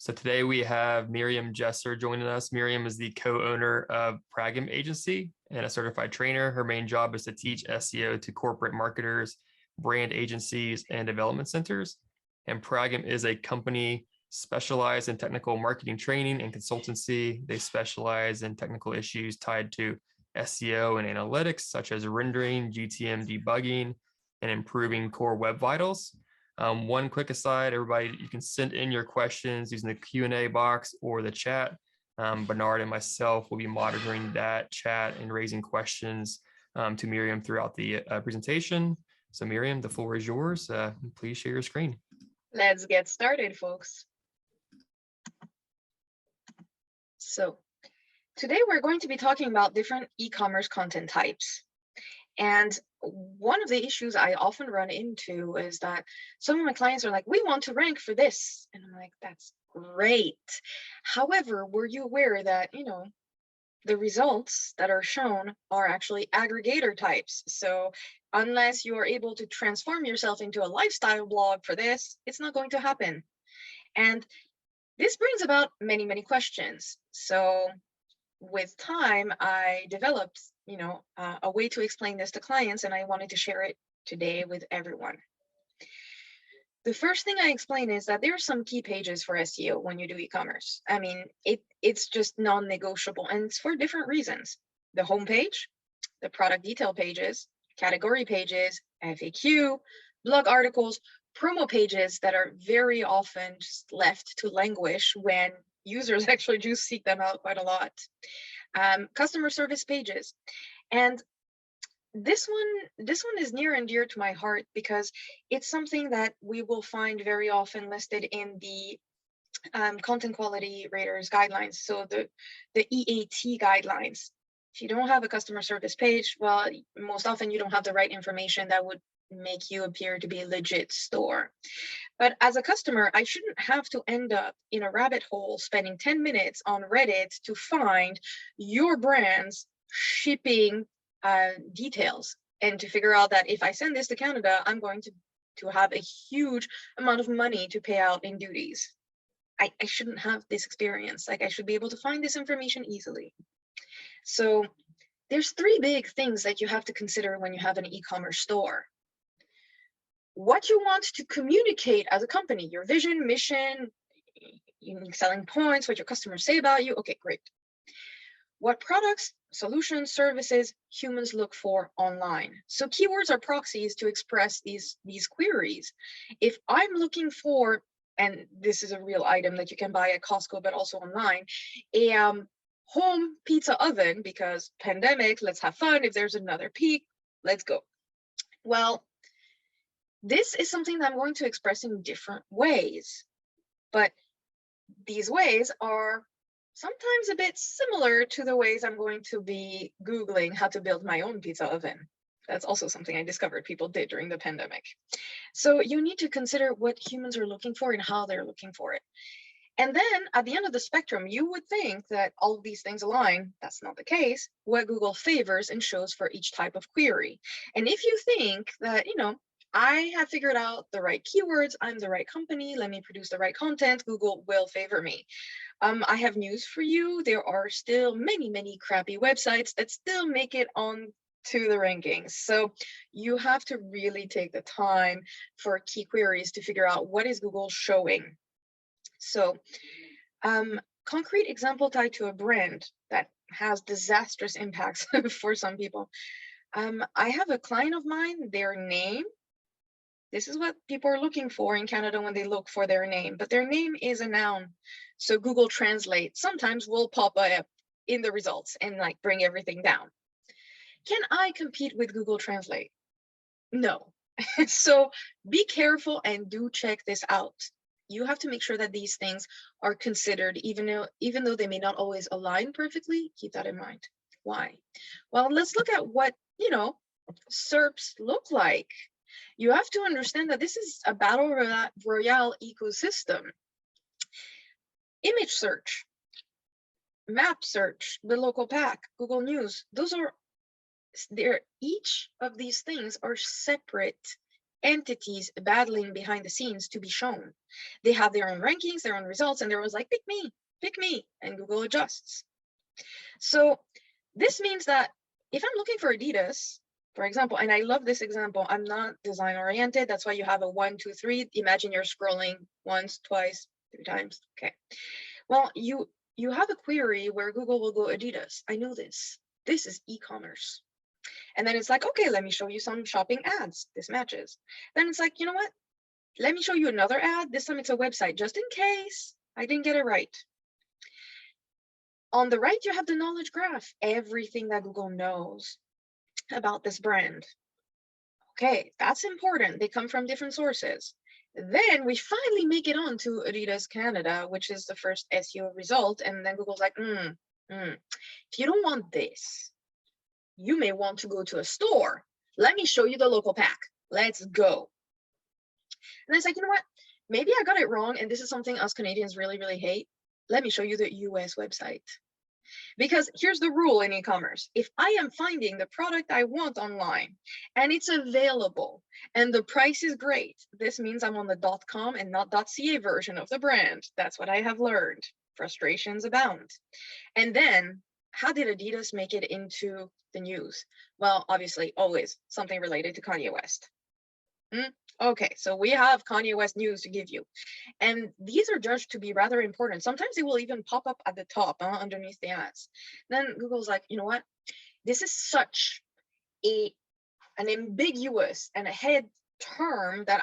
So today we have Myriam Jessier joining us. Myriam is the co-owner of PRAGM agency and a certified trainer. Her main job is to teach SEO to corporate marketers, brand agencies, and development centers. And PRAGM is a company specialized in technical marketing training and consultancy. They specialize in technical issues tied to SEO and analytics, such as rendering, GTM debugging, and improving core web vitals. One quick aside, everybody, you can send in your questions using the Q&A box or the chat. Bernard and myself will be monitoring that chat and raising questions to Myriam throughout the presentation. So Myriam, the floor is yours. Please share your screen. Let's get started, folks. So today we're going to be talking about different e-commerce content types. And one of the issues I often run into is that some of my clients are like, we want to rank for this. And I'm like, that's great. However, were you aware that, the results that are shown are actually aggregator types? So unless you are able to transform yourself into a lifestyle blog for this, it's not going to happen. And this brings about many, many questions. So with time, I developed, a way to explain this to clients, and I wanted to share it today with everyone. The first thing I explain is that there are some key pages for SEO when you do e-commerce. I mean, it's just non-negotiable, and it's for different reasons. The homepage, the product detail pages, category pages, FAQ, blog articles, promo pages that are very often just left to languish when users actually do seek them out quite a lot. Customer service pages. And this one is near and dear to my heart because it's something that we will find very often listed in the content quality raters guidelines. So the EAT guidelines. If you don't have a customer service page, well, most often you don't have the right information that would make you appear to be a legit store. But as a customer, I shouldn't have to end up in a rabbit hole spending 10 minutes on Reddit to find your brand's shipping details and to figure out that if I send this to Canada, I'm going to have a huge amount of money to pay out in duties. I shouldn't have this experience. Like, I should be able to find this information easily. So there's three big things that you have to consider when you have an e-commerce store. What you want to communicate as a company, your vision, mission, unique selling points, what your customers say about you. Okay, great. What products, solutions, services humans look for online. So keywords are proxies to express these queries. If I'm looking for, and this is a real item that you can buy at Costco, but also online, a home pizza oven, because pandemic, let's have fun. If there's another peak, let's go. Well, this is something that I'm going to express in different ways, but these ways are sometimes a bit similar to the ways I'm going to be Googling how to build my own pizza oven. That's also something I discovered people did during the pandemic. So you need to consider what humans are looking for and how they're looking for it. And then at the end of the spectrum, you would think that all of these things align. That's not the case. What Google favors and shows for each type of query. And if you think that, I have figured out the right keywords, I'm the right company, let me produce the right content, Google will favor me. I have news for you. There are still many, many crappy websites that still make it on to the rankings. So you have to really take the time for key queries to figure out what is Google showing. So concrete example tied to a brand that has disastrous impacts for some people. I have a client of mine, their name. This is what people are looking for in Canada when they look for their name, but their name is a noun. So Google Translate sometimes will pop up in the results and like bring everything down. Can I compete with Google Translate? No. So be careful and do check this out. You have to make sure that these things are considered, even though they may not always align perfectly. Keep that in mind. Why? Well, let's look at what, SERPs look like. You have to understand that this is a battle royale ecosystem. Image search, map search, the local pack, Google News, each of these things are separate entities battling behind the scenes to be shown. They have their own rankings, their own results, and they're always like, pick me, and Google adjusts. So this means that if I'm looking for Adidas, for example, and I love this example, I'm not design oriented. That's why you have a 1, 2, 3. Imagine you're scrolling once, twice, 3 times. Okay. Well, you have a query where Google will go Adidas. I know this. This is e-commerce. And then it's like, okay, let me show you some shopping ads. This matches. Then it's like, you know what? Let me show you another ad. This time it's a website, just in case I didn't get it right. On the right, you have the knowledge graph, everything that Google knows about this brand. Okay, that's important. They come from different sources. Then we finally make it on to Adidas Canada, which is the first SEO result. And then Google's like, if you don't want this, you may want to go to a store. Let me show you the local pack. Let's go. And it's like, you know what? Maybe I got it wrong. And this is something us Canadians really, really hate. Let me show you the US website. Because here's the rule in e-commerce. If I am finding the product I want online and it's available and the price is great, this means I'm on the .com and not .ca version of the brand. That's what I have learned. Frustrations abound. And then how did Adidas make it into the news? Well, obviously, always something related to Kanye West. Okay, so we have Kanye West news to give you. And these are judged to be rather important. Sometimes they will even pop up at the top underneath the ads. Then Google's like, you know what? This is such an ambiguous and a head term that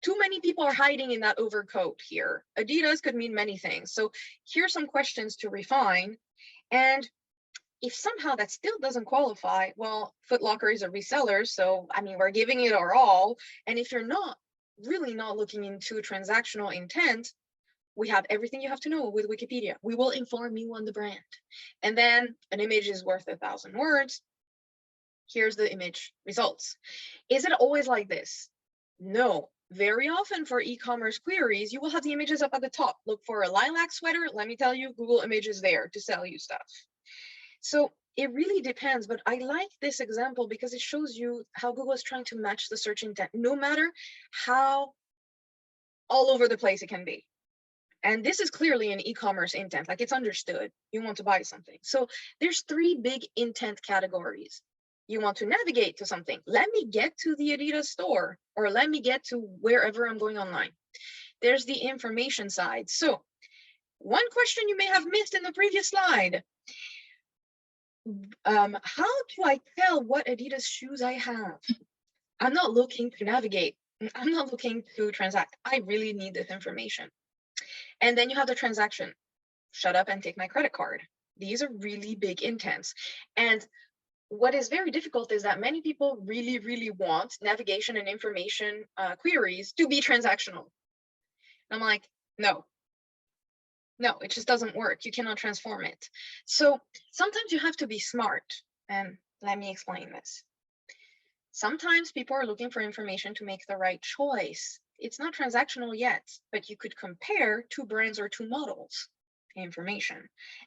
too many people are hiding in that overcoat here. Adidas could mean many things. So here's some questions to refine. And if somehow that still doesn't qualify, well, Foot Locker is a reseller. So, I mean, we're giving it our all. And if you're really not looking into transactional intent, we have everything you have to know with Wikipedia. We will inform you on the brand. And then an image is worth 1,000 words. Here's the image results. Is it always like this? No. Very often for e-commerce queries, you will have the images up at the top. Look for a lilac sweater. Let me tell you, Google Images there to sell you stuff. So it really depends, but I like this example because it shows you how Google is trying to match the search intent, no matter how all over the place it can be. And this is clearly an e-commerce intent, like it's understood. You want to buy something. So there's 3 big intent categories. You want to navigate to something. Let me get to the Adidas store, or let me get to wherever I'm going online. There's the information side. So one question you may have missed in the previous slide. How do I tell what Adidas shoes I have? I'm not looking to navigate. I'm not looking to transact. I really need this information. And then you have the transaction. Shut up and take my credit card. These are really big intents. And what is very difficult is that many people really, really want navigation and information queries to be transactional. And I'm like, no, it just doesn't work. You cannot transform it. So sometimes you have to be smart. And let me explain this. Sometimes people are looking for information to make the right choice. It's not transactional yet, but you could compare 2 brands or 2 models information,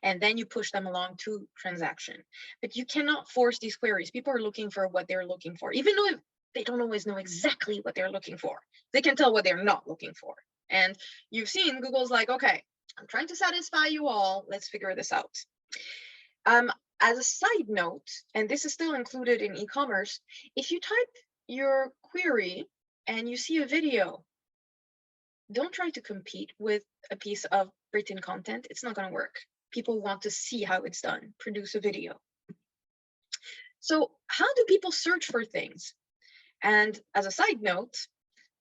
and then you push them along to transaction. But you cannot force these queries. People are looking for what they're looking for, even though they don't always know exactly what they're looking for. They can tell what they're not looking for. And you've seen Google's like, okay, I'm trying to satisfy you all. Let's figure this out. As a side note, and this is still included in e-commerce, if you type your query and you see a video, don't try to compete with a piece of written content. It's not going to work. People want to see how it's done. Produce a video. So how do people search for things? And as a side note,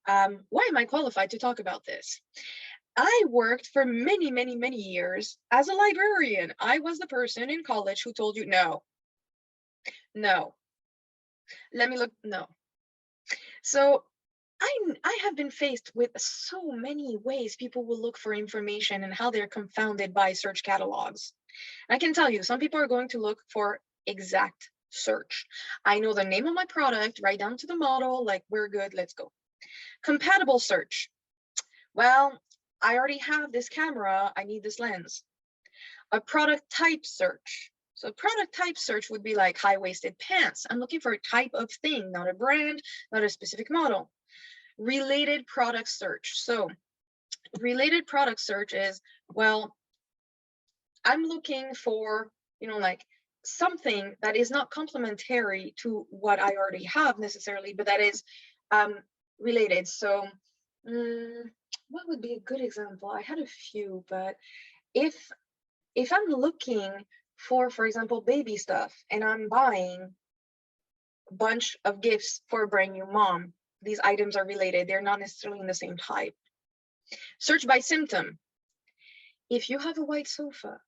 why am I qualified to talk about this? I worked for many, many, many years as a librarian. I was the person in college who told you, no, let me look, no. So I have been faced with so many ways people will look for information and how they're confounded by search catalogs. I can tell you, some people are going to look for exact search. I know the name of my product, right down to the model, like we're good, let's go. Compatible search. Well, I already have this camera, I need this lens. A product type search. So product type search would be like high-waisted pants. I'm looking for a type of thing, not a brand, not a specific model. Related product search. So related product search is, well, I'm looking for, like something that is not complementary to what I already have necessarily, but that is related. So what would be a good example? I had a few, but if I'm looking for example, baby stuff, and I'm buying a bunch of gifts for a brand new mom, these items are related. They're not necessarily in the same type. Search by symptom. If you have a white sofa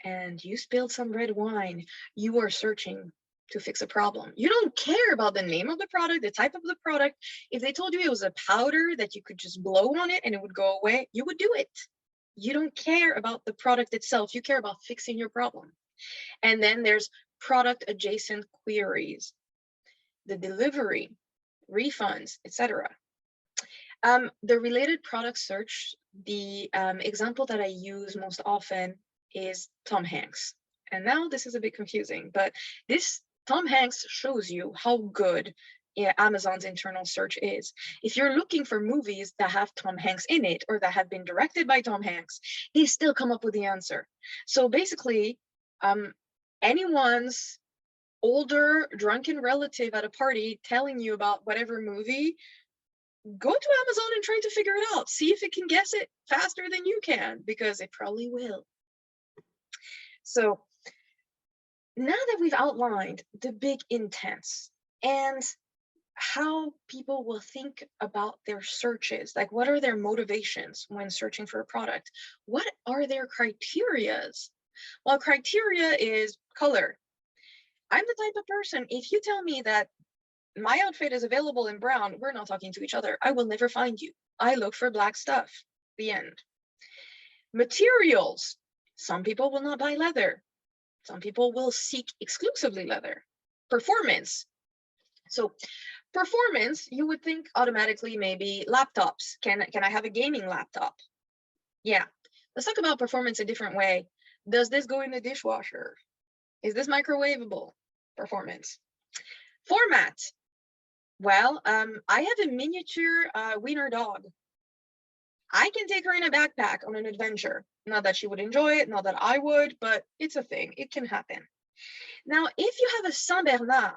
and you spilled some red wine, you are searching to fix a problem. You don't care about the name of the product, the type of the product. If they told you it was a powder that you could just blow on it and it would go away, you would do it. You don't care about the product itself. You care about fixing your problem. And then there's product adjacent queries, the delivery, refunds, etc. The related product search, the example that I use most often is Tom Hanks. And now this is a bit confusing, but this Tom Hanks shows you how good Amazon's internal search is. If you're looking for movies that have Tom Hanks in it or that have been directed by Tom Hanks, they still come up with the answer. So basically, anyone's older drunken relative at a party telling you about whatever movie, go to Amazon and try to figure it out. See if it can guess it faster than you can, because it probably will. So now that we've outlined the big intents and how people will think about their searches, like what are their motivations when searching for a product? What are their criterias? Well, criteria is color. I'm the type of person, if you tell me that my outfit is available in brown, we're not talking to each other. I will never find you. I look for black stuff. The end. Materials. Some people will not buy leather. Some people will seek exclusively leather. Performance. So performance, you would think automatically maybe laptops. Can I have a gaming laptop? Yeah. Let's talk about performance a different way. Does this go in the dishwasher? Is this microwavable? Performance. Format. Well, I have a miniature wiener dog. I can take her in a backpack on an adventure. Not that she would enjoy it, not that I would, but it's a thing. It can happen. Now, if you have a Saint Bernard,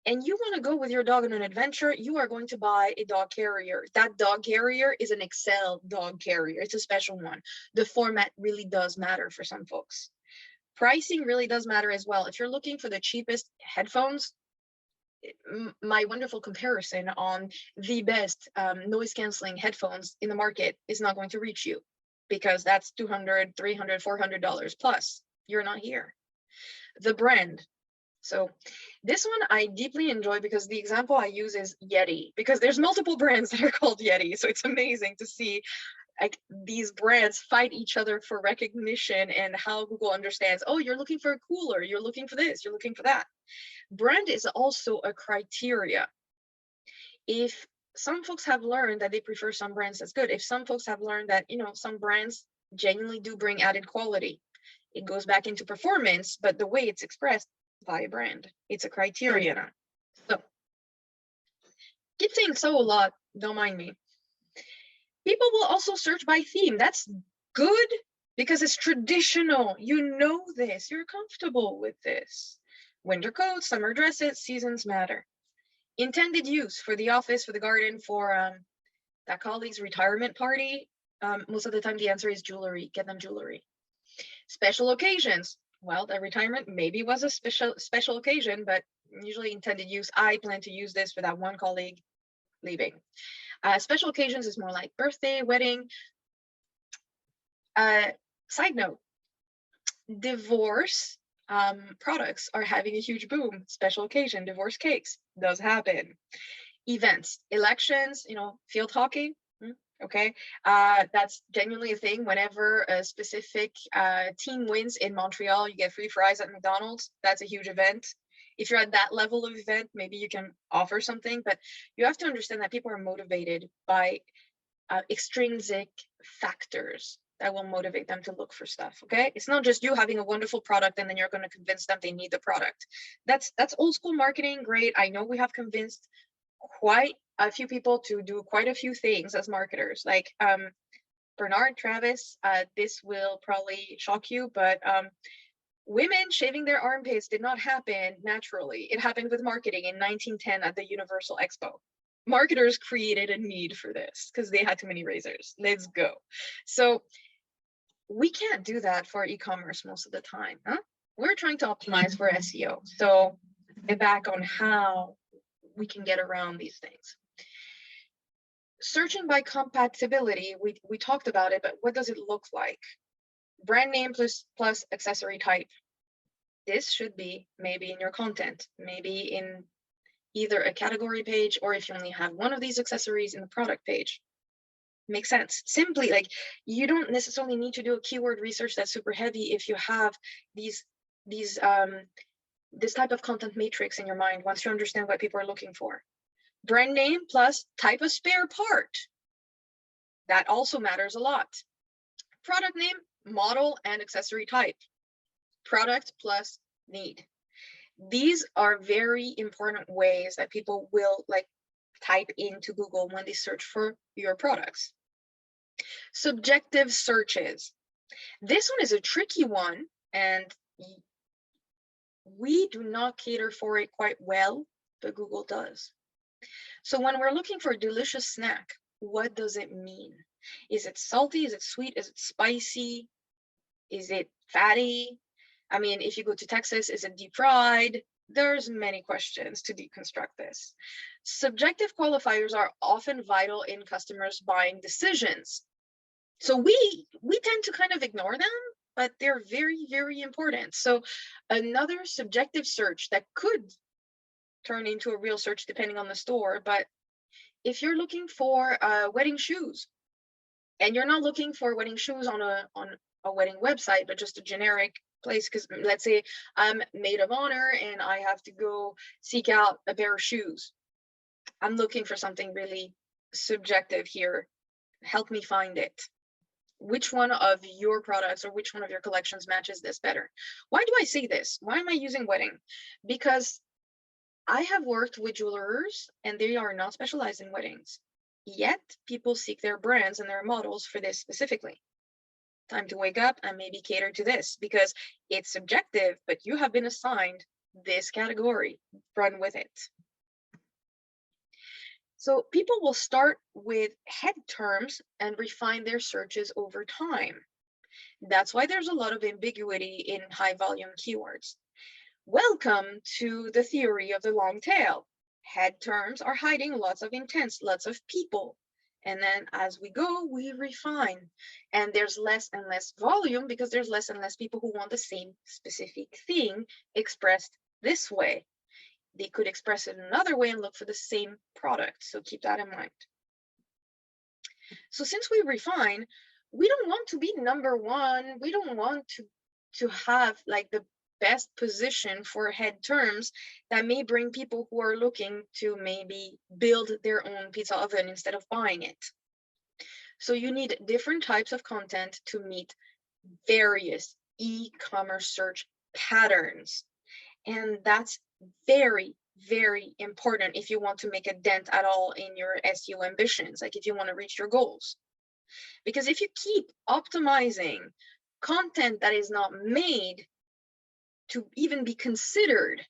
and you want to go with your dog on an adventure, you are going to buy a dog carrier. That dog carrier is an Excel dog carrier. It's a special one. The format really does matter for some folks. Pricing really does matter as well. If you're looking for the cheapest headphones, my wonderful comparison on the best noise canceling headphones in the market is not going to reach you, because that's $200, $300, $400 plus. You're not here. The brand. So this one I deeply enjoy because the example I use is Yeti, because there's multiple brands that are called Yeti. So it's amazing to see like these brands fight each other for recognition, and how Google understands, oh, you're looking for a cooler, you're looking for this, you're looking for that. Brand is also a criteria. If some folks have learned that they prefer some brands, that's good. If some folks have learned that, some brands genuinely do bring added quality, it goes back into performance, but the way it's expressed via brand, it's a criteria now. So keep saying so a lot, don't mind me. People will also search by theme. That's good because it's traditional. You know this, you're comfortable with this. Winter coats, summer dresses, seasons matter. Intended use for the office, for the garden, for that colleague's retirement party. Most of the time the answer is jewelry. Get them jewelry. Special occasions. Well, the retirement maybe was a special occasion, but usually intended use. I plan to use this for that one colleague leaving. Special occasions is more like birthday, wedding. Side note, divorce products are having a huge boom. Special occasion, divorce cakes does happen. Events, elections, field hockey. Okay, that's genuinely a thing. Whenever a specific team wins in Montreal, you get free fries at McDonald's. That's a huge event. If you're at that level of event, maybe you can offer something, but you have to understand that people are motivated by extrinsic factors that will motivate them to look for stuff. Okay, it's not just you having a wonderful product and then you're going to convince them they need the product. That's old school marketing. Great, I know we have convinced quite a few people to do quite a few things as marketers. Like Bernard, Travis, this will probably shock you, but women shaving their armpits did not happen naturally. It happened with marketing in 1910 at the Universal Expo. Marketers created a need for this because they had too many razors. Let's go. So we can't do that for e-commerce most of the time. Huh? We're trying to optimize for SEO. So get back on how we can get around these things. Searching by compatibility, we talked about it, but what does it look like? Brand name plus accessory type. This should be maybe in your content, maybe in either a category page, or if you only have one of these accessories in the product page. Makes sense. Simply, like, you don't necessarily need to do a keyword research that's super heavy if you have this type of content matrix in your mind once you understand what people are looking for. Brand name plus type of spare part. That also matters a lot. Product name, model, and accessory type. Product plus need. These are very important ways that people will type into Google when they search for your products. Subjective searches. This one is a tricky one, and we do not cater for it quite well, but Google does. So when we're looking for a delicious snack, what does it mean? Is it salty? Is it sweet? Is it spicy? Is it fatty? I mean, if you go to Texas, is it deep fried? There's many questions to deconstruct this. Subjective qualifiers are often vital in customers' buying decisions. So we tend to kind of ignore them, but they're very, very important. So another subjective search that could turn into a real search depending on the store, but if you're looking for wedding shoes, and you're not looking for wedding shoes on a wedding website, but just a generic place, because let's say I'm maid of honor and I have to go seek out a pair of shoes. I'm looking for something really subjective here. Help me find it. Which one of your products or which one of your collections matches this better? Why do I say this? Why am I using wedding? Because I have worked with jewelers and they are not specialized in weddings. Yet people seek their brands and their models for this specifically. Time to wake up and maybe cater to this because it's subjective, but you have been assigned this category. Run with it. So people will start with head terms and refine their searches over time. That's why there's a lot of ambiguity in high volume keywords. Welcome to the theory of the long tail. Head terms are hiding lots of intents, lots of people. And then as we go, we refine. And there's less and less volume because there's less and less people who want the same specific thing expressed this way. They could express it another way and look for the same product. So keep that in mind. So since we refine, we don't want to be number one. We don't want to have like the best position for head terms that may bring people who are looking to maybe build their own pizza oven instead of buying it. So you need different types of content to meet various e-commerce search patterns. And that's very, very important if you want to make a dent at all in your SEO ambitions, like if you want to reach your goals. Because if you keep optimizing content that is not made to even be considered,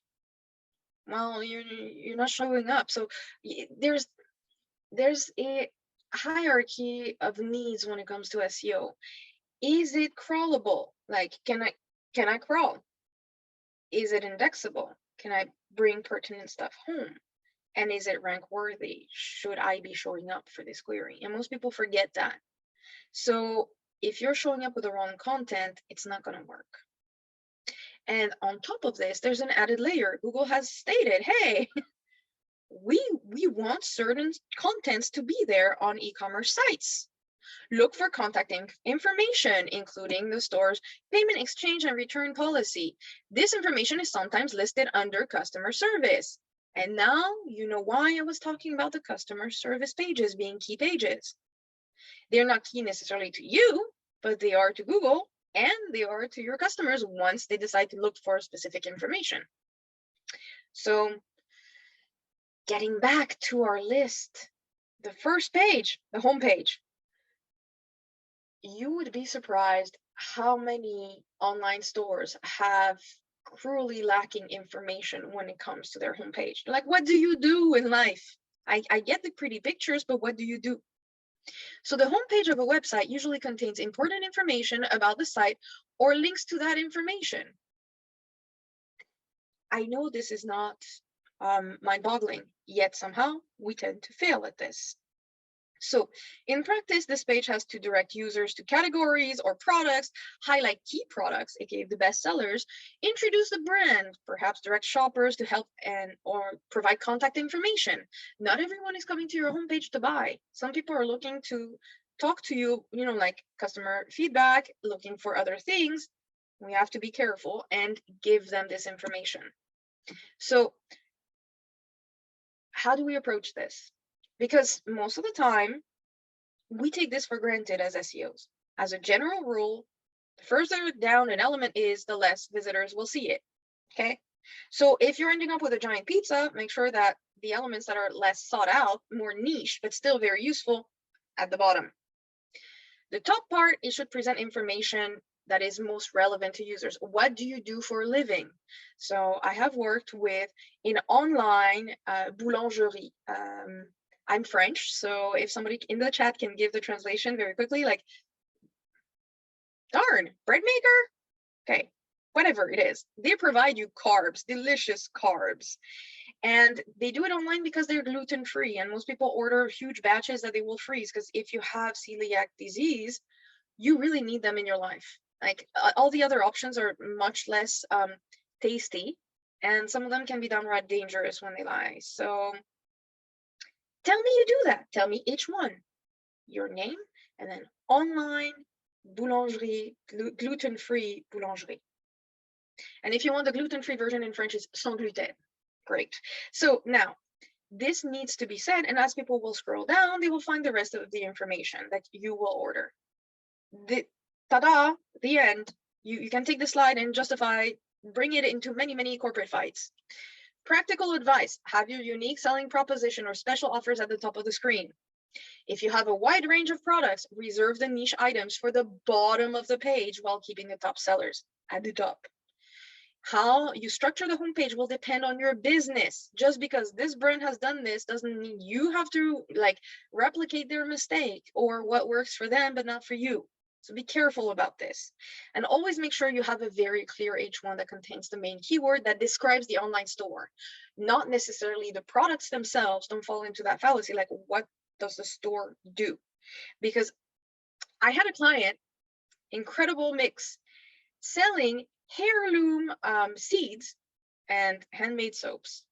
well, you're not showing up. So there's a hierarchy of needs when it comes to SEO. Is it crawlable? Like, can I crawl? Is it indexable? Can I bring pertinent stuff home? And is it rank worthy? Should I be showing up for this query? And most people forget that. So if you're showing up with the wrong content, it's not going to work. And on top of this, there's an added layer. Google has stated, hey, we want certain contents to be there on e-commerce sites. Look for contact information, including the store's payment exchange and return policy. This information is sometimes listed under customer service. And now you know why I was talking about the customer service pages being key pages. They're not key necessarily to you, but they are to Google and they are to your customers once they decide to look for specific information. So Getting back to our list, the first page, the home page. You would be surprised how many online stores have cruelly lacking information when it comes to their homepage. Like, what do you do in life? I get the pretty pictures, but what do you do? So the homepage of a website usually contains important information about the site or links to that information. I know this is not mind-boggling, yet somehow we tend to fail at this. So in practice, this page has to direct users to categories or products, highlight key products, aka the best sellers, introduce the brand, perhaps direct shoppers to help or provide contact information. Not everyone is coming to your homepage to buy. Some people are looking to talk to you, like customer feedback, looking for other things. We have to be careful and give them this information. So how do we approach this? Because most of the time, we take this for granted as SEOs. As a general rule, the further down an element is, the less visitors will see it, okay? So if you're ending up with a giant pizza, make sure that the elements that are less sought out, more niche, but still very useful, at the bottom. The top part, it should present information that is most relevant to users. What do you do for a living? So I have worked with an online boulangerie. I'm French, so if somebody in the chat can give the translation very quickly, like, darn, bread maker? Okay, whatever it is. They provide you carbs, delicious carbs. And they do it online because they're gluten-free. And most people order huge batches that they will freeze, because if you have celiac disease, you really need them in your life. Like all the other options are much less tasty, and some of them can be downright dangerous when they lie. So tell me you do that. Tell me each one. Your name, and then online boulangerie, gluten-free boulangerie. And if you want the gluten-free version in French, it's sans gluten. Great. So now this needs to be said, and as people will scroll down, they will find the rest of the information that you will order. Ta-da, the end. You can take the slide and justify, bring it into many corporate fights. Practical advice: have your unique selling proposition or special offers at the top of the screen. If you have a wide range of products, reserve the niche items for the bottom of the page while keeping the top sellers at the top. How you structure the homepage will depend on your business. Just because this brand has done this doesn't mean you have to replicate their mistake or what works for them but not for you. So be careful about this, and always make sure you have a very clear H1 that contains the main keyword that describes the online store, not necessarily the products themselves. Don't fall into that fallacy, like what does the store do? Because I had a client, incredible mix, selling heirloom seeds and handmade soaps.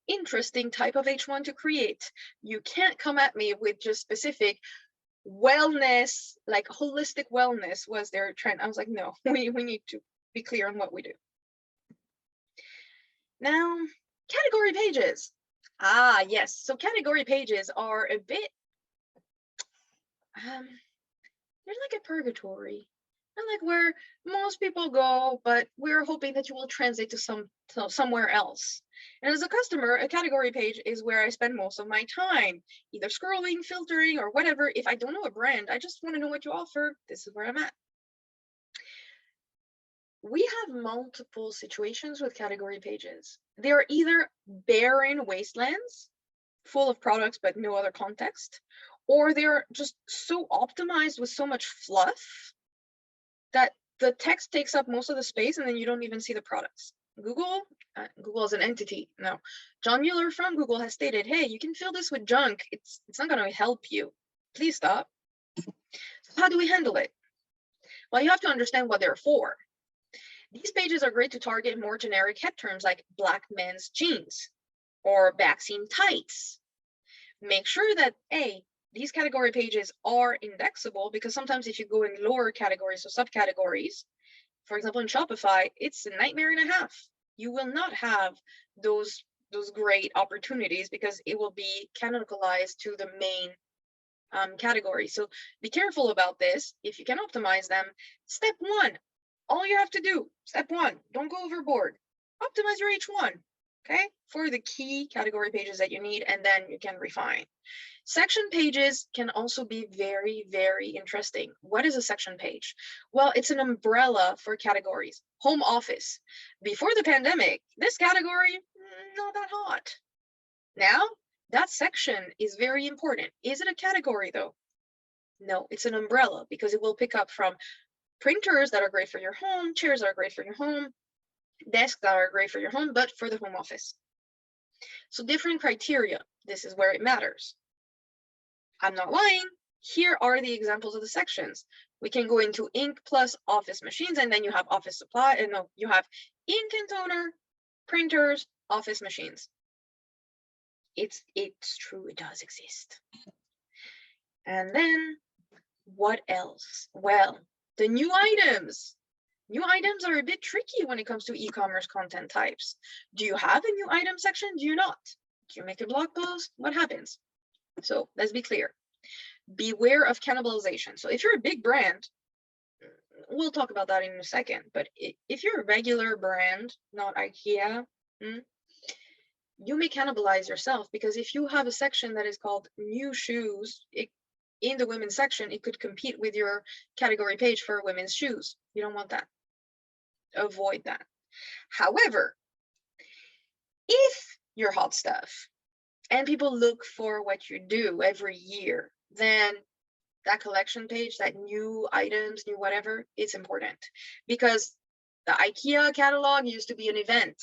Interesting type of H1 to create. You can't come at me with just specific wellness, like holistic wellness was their trend. I was like, no, we need to be clear on what we do. Now, category pages. Ah, yes. So category pages are a bit, they're like a purgatory. And like where most people go, but we're hoping that you will translate to somewhere else. And as a customer, a category page is where I spend most of my time, either scrolling, filtering, or whatever. If I don't know a brand, I just want to know what you offer. This is where I'm at. We have multiple situations with category pages. They are either barren wastelands, full of products but no other context, or they're just so optimized with so much fluff that the text takes up most of the space and then you don't even see the products. Google is an entity. Now, John Mueller from Google has stated, hey, you can fill this with junk. It's not going to help you. Please stop. So how do we handle it? Well, you have to understand what they're for. These pages are great to target more generic head terms like black men's jeans or backseam tights. Make sure that these category pages are indexable, because sometimes if you go in lower categories or subcategories, for example, in Shopify, it's a nightmare and a half. You will not have those great opportunities because it will be canonicalized to the main category. So be careful about this. If you can optimize them, step one, all you have to do, step one, don't go overboard. Optimize your H1. okay, for the key category pages that you need, and then you can refine. Section pages can also be very, very interesting. What is a section page? Well, it's an umbrella for categories. Home office. Before the pandemic, this category, not that hot. Now, that section is very important. Is it a category though? No, it's an umbrella because it will pick up from printers that are great for your home, chairs that are great for your home, desks that are great for your home, but for the home office. So different criteria. This is where it matters. I'm not lying. Here are the examples of the sections. We can go into ink plus office machines, and then you have office supply, and no, you have ink and toner, printers, office machines. It's true, it does exist. And then what else? Well, the new items. New items are a bit tricky when it comes to e-commerce content types. Do you have a new item section? Do you not? Do you make a blog post? What happens? So let's be clear. Beware of cannibalization. So if you're a big brand, we'll talk about that in a second, but if you're a regular brand, not IKEA, you may cannibalize yourself, because if you have a section that is called new shoes, in the women's section, it could compete with your category page for women's shoes. You don't want that. Avoid that. However, if you're hot stuff and people look for what you do every year, then that collection page, that new items, new whatever, it's important, because the IKEA catalog used to be an event.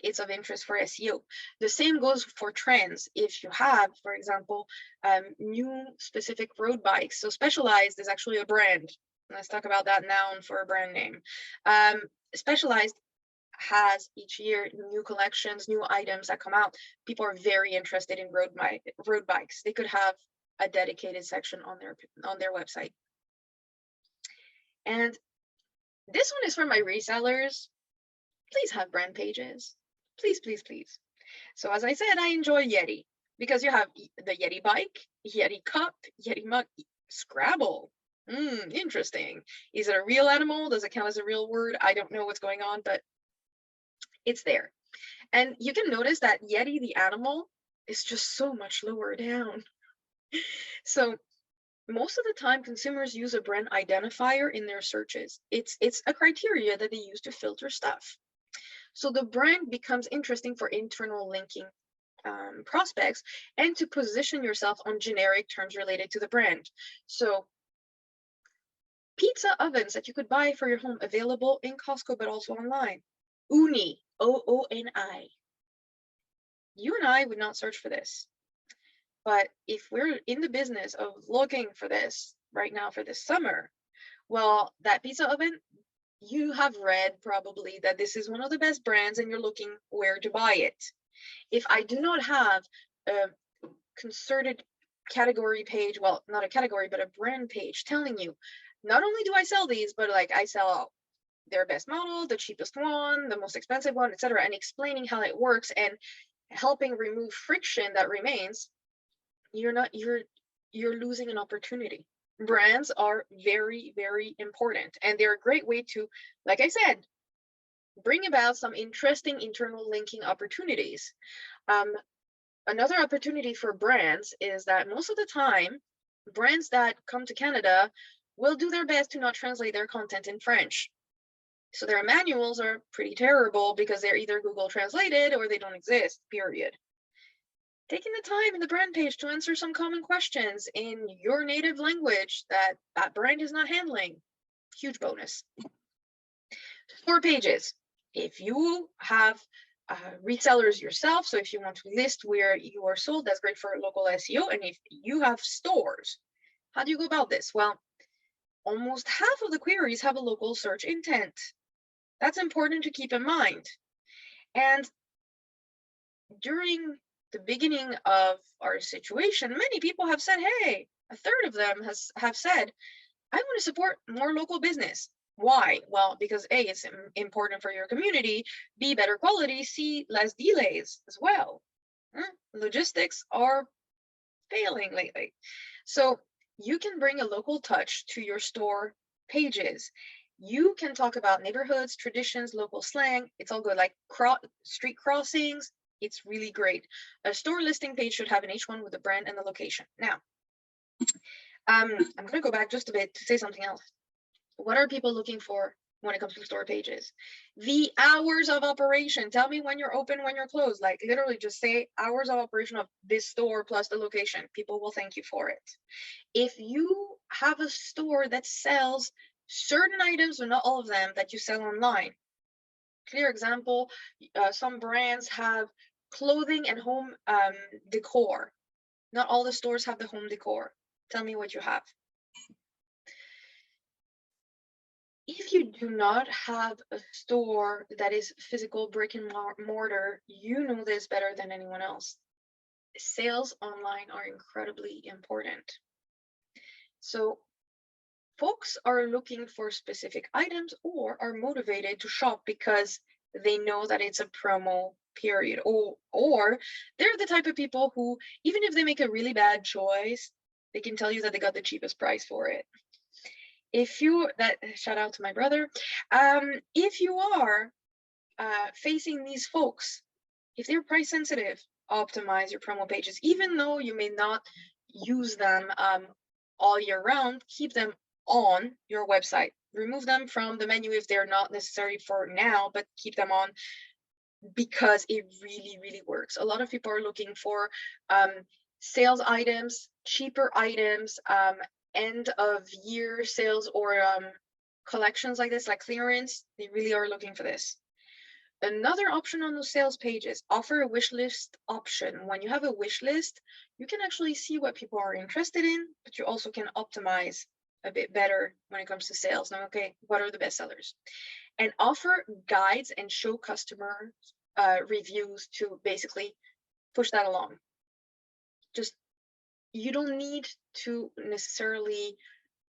It's of interest for SEO. The same goes for trends. If you have, for example, new specific road bikes, so Specialized is actually a brand. Let's talk about that noun for a brand name. Specialized has each year new collections, new items that come out. People are very interested in road bikes. They could have a dedicated section on their website. And this one is for my resellers. Please have brand pages. Please, please, please. So as I said, I enjoy Yeti because you have the Yeti bike, Yeti cup, Yeti mug, Scrabble. Interesting. Is it a real animal? Does it count as a real word? I don't know what's going on, but it's there. And you can notice that Yeti, the animal, is just so much lower down. So most of the time, consumers use a brand identifier in their searches. It's a criteria that they use to filter stuff. So the brand becomes interesting for internal linking prospects and to position yourself on generic terms related to the brand. So pizza ovens that you could buy for your home, available in Costco, but also online. Ooni, O-O-N-I. You and I would not search for this. But if we're in the business of looking for this right now for this summer, well, that pizza oven, you have read probably that this is one of the best brands and you're looking where to buy it. If I do not have a concerted category page, well, not a category, but a brand page telling you, not only do I sell these, but like I sell their best model, the cheapest one, the most expensive one, etc., and explaining how it works and helping remove friction that remains, you're losing an opportunity. Brands are very, very important, and they're a great way to, like I said, bring about some interesting internal linking opportunities. Another opportunity for brands is that most of the time, brands that come to Canada will do their best to not translate their content in French. So their manuals are pretty terrible because they're either Google translated or they don't exist, period. Taking the time in the brand page to answer some common questions in your native language that brand is not handling, huge bonus. 4 pages. If you have resellers yourself, so if you want to list where you are sold, that's great for local SEO. And if you have stores, how do you go about this? Well, almost half of the queries have a local search intent. That's important to keep in mind. And during the beginning of our situation, many people have said, hey, a third of them have said, I want to support more local business. Why? Well, because A, it's important for your community, B, better quality, C, less delays as well. Logistics are failing lately. So you can bring a local touch to your store pages. You can talk about neighborhoods, traditions, local slang. It's all good. Like street crossings. It's really great. A store listing page should have an H1 with the brand and the location. Now, I'm going to go back just a bit to say something else. What are people looking for when it comes to store pages? The hours of operation. Tell me when you're open, when you're closed. Like literally just say hours of operation of this store plus the location. People will thank you for it. If you have a store that sells certain items, or not all of them, that you sell online. Clear example, some brands have clothing and home decor. Not all the stores have the home decor. Tell me what you have. If you do not have a store that is physical brick and mortar, you know this better than anyone else. Sales online are incredibly important. So folks are looking for specific items or are motivated to shop because they know that it's a promo period, or they're the type of people who, even if they make a really bad choice, they can tell you that they got the cheapest price for it. If you, shout out to my brother, if you are facing these folks, if they're price sensitive, optimize your promo pages. Even though you may not use them all year round, keep them on your website. Remove them from the menu if they're not necessary for now, but keep them on because it really, really works. A lot of people are looking for sales items, cheaper items, end of year sales, or collections like this, like clearance. They really are looking for this. Another option on those sales pages, offer a wish list option. When you have a wish list, you can actually see what people are interested in, but you also can optimize a bit better when it comes to sales. Now, okay, what are the best sellers? And offer guides and show customer reviews to basically push that along. Just, you don't need to necessarily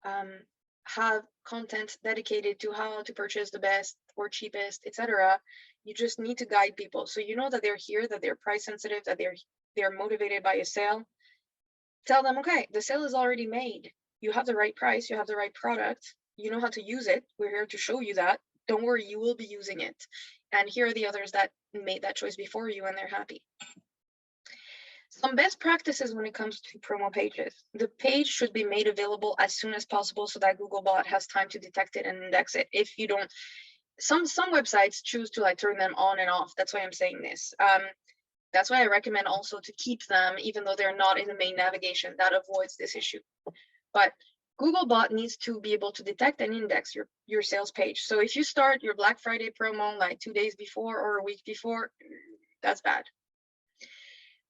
have content dedicated to how to purchase the best or cheapest, etc. You just need to guide people, so you know that they're here, that they're price sensitive, that they're motivated by a sale. Tell them, okay, the sale is already made. You have the right price, you have the right product, you know how to use it. We're here to show you that. Don't worry, you will be using it. And here are the others that made that choice before you, and they're happy. Some best practices when it comes to promo pages. The page should be made available as soon as possible so that Googlebot has time to detect it and index it. If you don't, some websites choose to like turn them on and off. That's why I'm saying this. That's why I recommend also to keep them, even though they're not in the main navigation. That avoids this issue. But Googlebot needs to be able to detect and index your sales page. So if you start your Black Friday promo like 2 days before or a week before, that's bad.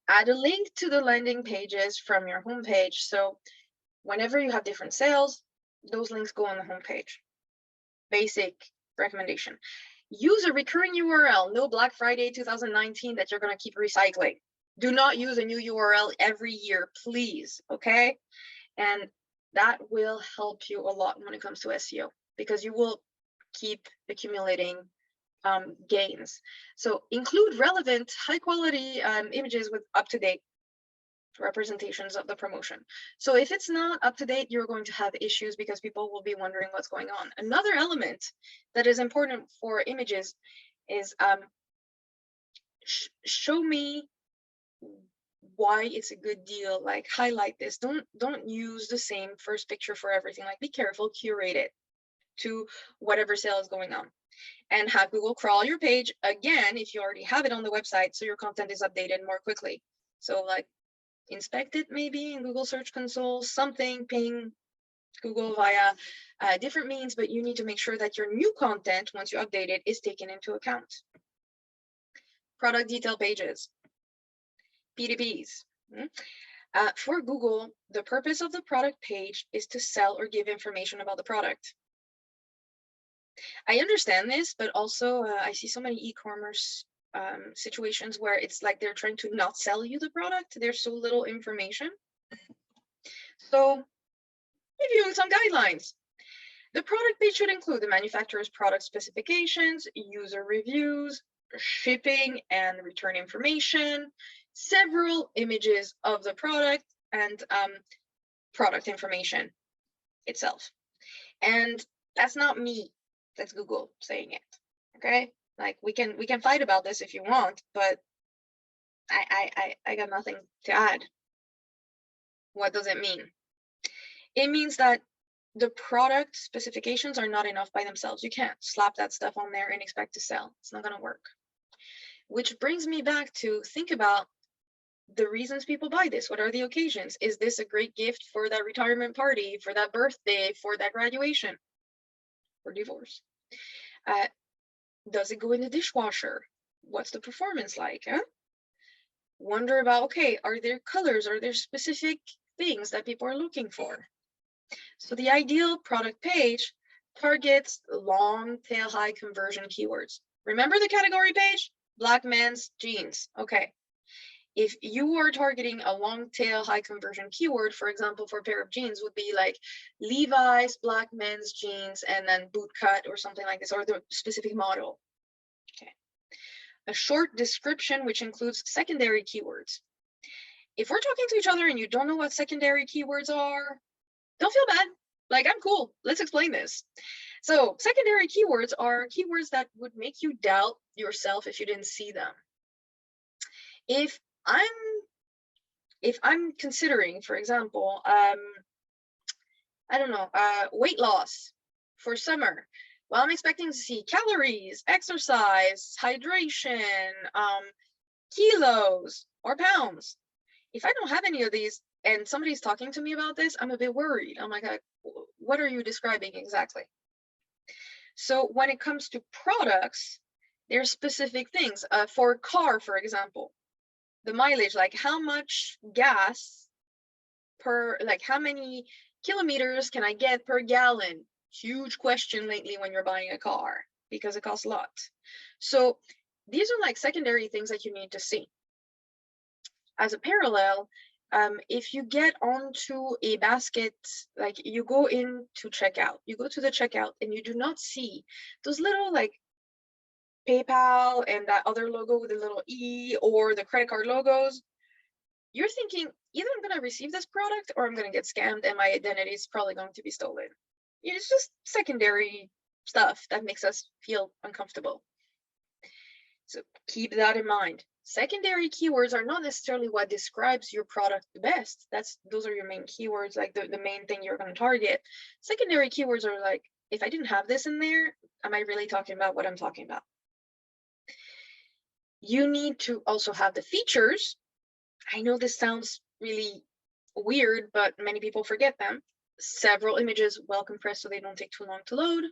Add a link to the landing pages from your homepage. So whenever you have different sales, those links go on the homepage. Basic recommendation. Use a recurring URL. No Black Friday 2019 that you're going to keep recycling. Do not use a new URL every year, please. Okay. And that will help you a lot when it comes to SEO, because you will keep accumulating gains. So include relevant, high quality images with up-to-date representations of the promotion. So if it's not up to date, you're going to have issues because people will be wondering what's going on. Another element that is important for images is show me why it's a good deal. Like highlight this. Don't use the same first picture for everything. Like be careful, curate it to whatever sale is going on. And have Google crawl your page again if you already have it on the website, so your content is updated more quickly. So like inspect it maybe in Google Search Console, something, ping Google via different means, but you need to make sure that your new content, once you update it, is taken into account. Product detail pages, PDPs. For Google, the purpose of the product page is to sell or give information about the product. I understand this, but also I see so many e-commerce situations where it's like they're trying to not sell you the product. There's so little information. So reviewing some guidelines. The product page should include the manufacturer's product specifications, user reviews, shipping and return information, several images of the product, and product information itself. And that's not me. That's Google saying it. Okay, like we can fight about this if you want, but I got nothing to add. What does it mean? It means that the product specifications are not enough by themselves. You can't slap that stuff on there and expect to sell. It's not going to work. Which brings me back to think about the reasons people buy this. What are the occasions? Is this a great gift for that retirement party, for that birthday, for that graduation, or divorce? Does it go in the dishwasher? What's the performance like? Huh? Wonder about, okay, are there colors? Are there specific things that people are looking for? So the ideal product page targets long tail high conversion keywords. Remember the category page? Black men's jeans. Okay. If you are targeting a long tail high conversion keyword, for example, for a pair of jeans would be like Levi's black men's jeans and then boot cut or something like this, or the specific model. Okay. A short description, which includes secondary keywords. If we're talking to each other and you don't know what secondary keywords are, don't feel bad. Like, I'm cool. Let's explain this. So secondary keywords are keywords that would make you doubt yourself if you didn't see them. If I'm considering, for example, I don't know, weight loss for summer, well, I'm expecting to see calories, exercise, hydration, kilos or pounds. If I don't have any of these and somebody's talking to me about this, I'm a bit worried. I'm like, what are you describing exactly? So when it comes to products, there's specific things. For a car, for example, the mileage, like how much gas per, like how many kilometers can I get per gallon? Huge question lately when you're buying a car because it costs a lot. So these are like secondary things that you need to see. As a parallel, if you get onto a basket, like you go into checkout, you go to the checkout and you do not see those little like PayPal and that other logo with a little E or the credit card logos, you're thinking either I'm going to receive this product or I'm going to get scammed and my identity is probably going to be stolen. It's just secondary stuff that makes us feel uncomfortable. So keep that in mind. Secondary keywords are not necessarily what describes your product the best. Those are your main keywords, like the main thing you're going to target. Secondary keywords are like, if I didn't have this in there, am I really talking about what I'm talking about? You need to also have the features. I know this sounds really weird, but many people forget them. Several images, well compressed so they don't take too long to load.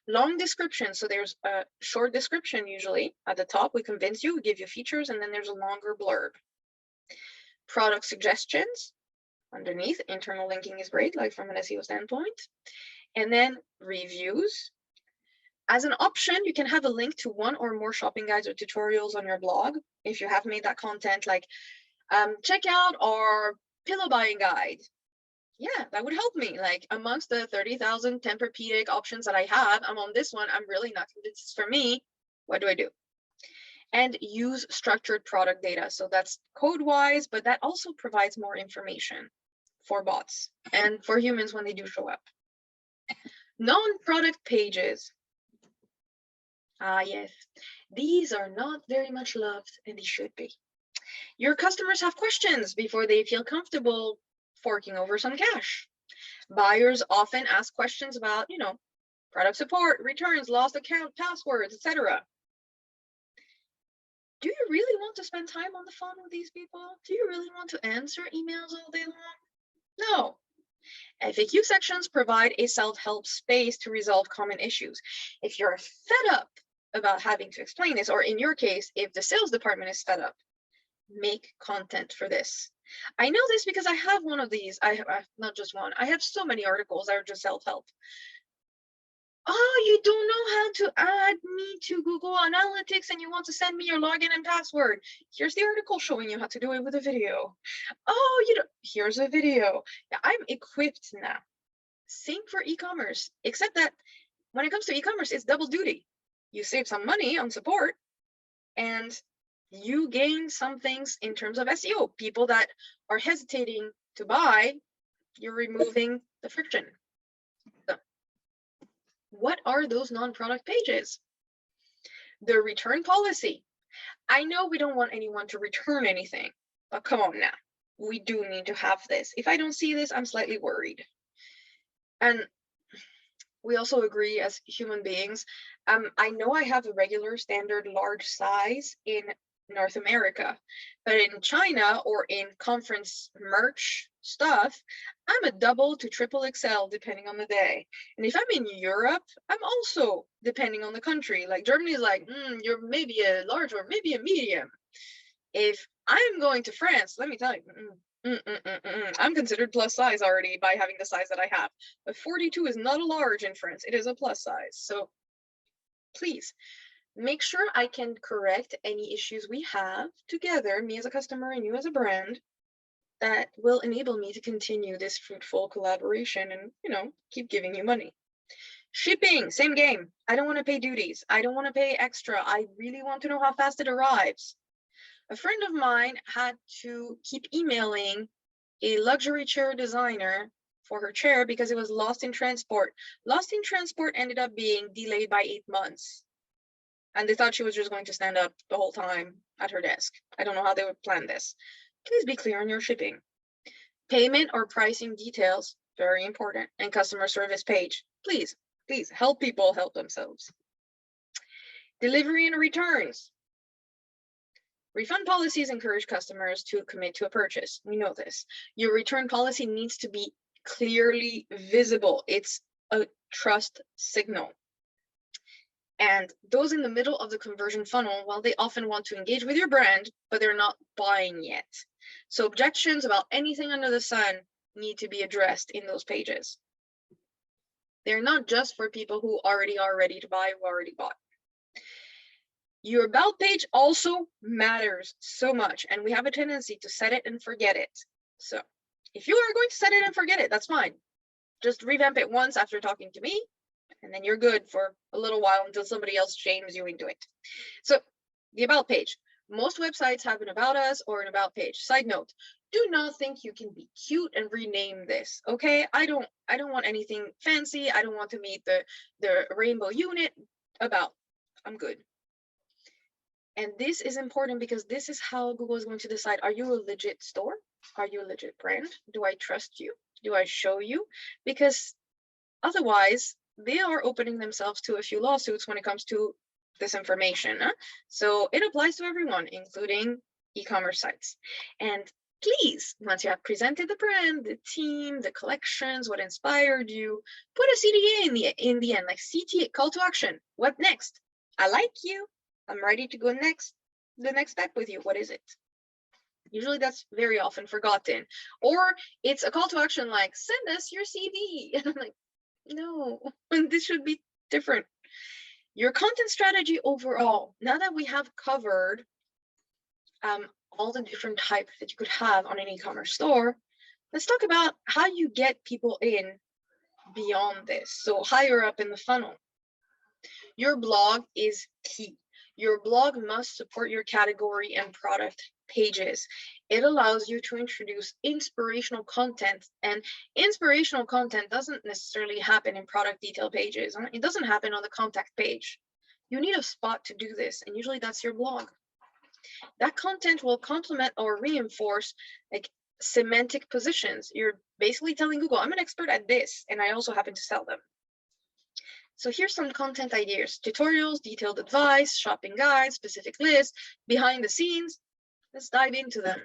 Long description, so there's a short description usually at the top. We convince you, we give you features, and then there's a longer blurb. Product suggestions underneath. Internal linking is great, like from an SEO standpoint. And then reviews. As an option, you can have a link to one or more shopping guides or tutorials on your blog. If you have made that content, like check out our pillow buying guide. Yeah, that would help me. Like amongst the 30,000 Tempur-Pedic options that I have, I'm on this one. I'm really not convinced it's for me. What do I do? And use structured product data. So that's code-wise, but that also provides more information for bots and for humans when they do show up. Non-product pages. Ah, yes, these are not very much loved, and they should be. Your customers have questions before they feel comfortable forking over some cash. Buyers often ask questions about, product support, returns, lost account, passwords, etc. Do you really want to spend time on the phone with these people? Do you really want to answer emails all day long? No. FAQ sections provide a self-help space to resolve common issues. If you're fed up about having to explain this, or in your case, if the sales department is fed up, make content for this. I know this because I have one of these. I have not just one. I have so many articles that are just self-help. Oh, you don't know how to add me to Google Analytics and you want to send me your login and password. Here's the article showing you how to do it with a video. Oh, here's a video. Yeah, I'm equipped now. Same for e-commerce, except that when it comes to e-commerce, it's double duty. You save some money on support and you gain some things in terms of SEO. People that are hesitating to buy, you're removing the friction. So What are those non-product pages? The return policy. I know we don't want anyone to return anything, but come on now. We do need to have this. If I don't see this, I'm slightly worried. And we also agree as human beings. I know I have a regular standard large size in North America, but in China or in conference merch stuff, I'm a double to triple XL depending on the day. And if I'm in Europe, I'm also depending on the country. Like Germany is like, you're maybe a large or maybe a medium. If I'm going to France, let me tell you, I'm considered plus size already by having the size that I have. But 42 is not a large in France. It is a plus size. So please make sure I can correct any issues we have together, me as a customer and you as a brand, that will enable me to continue this fruitful collaboration and, keep giving you money. Shipping, same game. I don't want to pay duties. I don't want to pay extra. I really want to know how fast it arrives. A friend of mine had to keep emailing a luxury chair designer for her chair because it was lost in transport. Lost in transport ended up being delayed by 8 months. And they thought she was just going to stand up the whole time at her desk. I don't know how they would plan this. Please be clear on your shipping. Payment or pricing details, very important. And customer service page. Please help people help themselves. Delivery and returns. Refund policies encourage customers to commit to a purchase. We know this. Your return policy needs to be clearly visible. It's a trust signal. And those in the middle of the conversion funnel, well, they often want to engage with your brand, but they're not buying yet. So objections about anything under the sun need to be addressed in those pages. They're not just for people who already are ready to buy, who already bought. Your about page also matters so much, and we have a tendency to set it and forget it. So if you are going to set it and forget it, that's fine. Just revamp it once after talking to me, and then you're good for a little while until somebody else shames you into it. So the about page. Most websites have an about us or an about page. Side note, do not think you can be cute and rename this, okay? I don't want anything fancy. I don't want to meet the rainbow unit. About. I'm good. And this is important because this is how Google is going to decide, are you a legit store? Are you a legit brand? Do I trust you? Do I show you? Because otherwise, they are opening themselves to a few lawsuits when it comes to this information. So it applies to everyone, including e-commerce sites. And please, once you have presented the brand, the team, the collections, what inspired you, put a CTA in the end, like CTA, call to action. What next? I like you. I'm ready to go the next step with you. What is it? Usually that's very often forgotten. Or it's a call to action like, send us your CV. And I'm like, no, this should be different. Your content strategy overall, now that we have covered all the different types that you could have on an e-commerce store, let's talk about how you get people in beyond this. So higher up in the funnel. Your blog is key. Your blog must support your category and product pages. It allows you to introduce inspirational content, and inspirational content doesn't necessarily happen in product detail pages. It doesn't happen on the contact page. You need a spot to do this, and usually that's your blog. That content will complement or reinforce like semantic positions. You're basically telling Google, I'm an expert at this, and I also happen to sell them. So here's some content ideas: tutorials, detailed advice, shopping guides, specific lists, behind the scenes. Let's dive into them.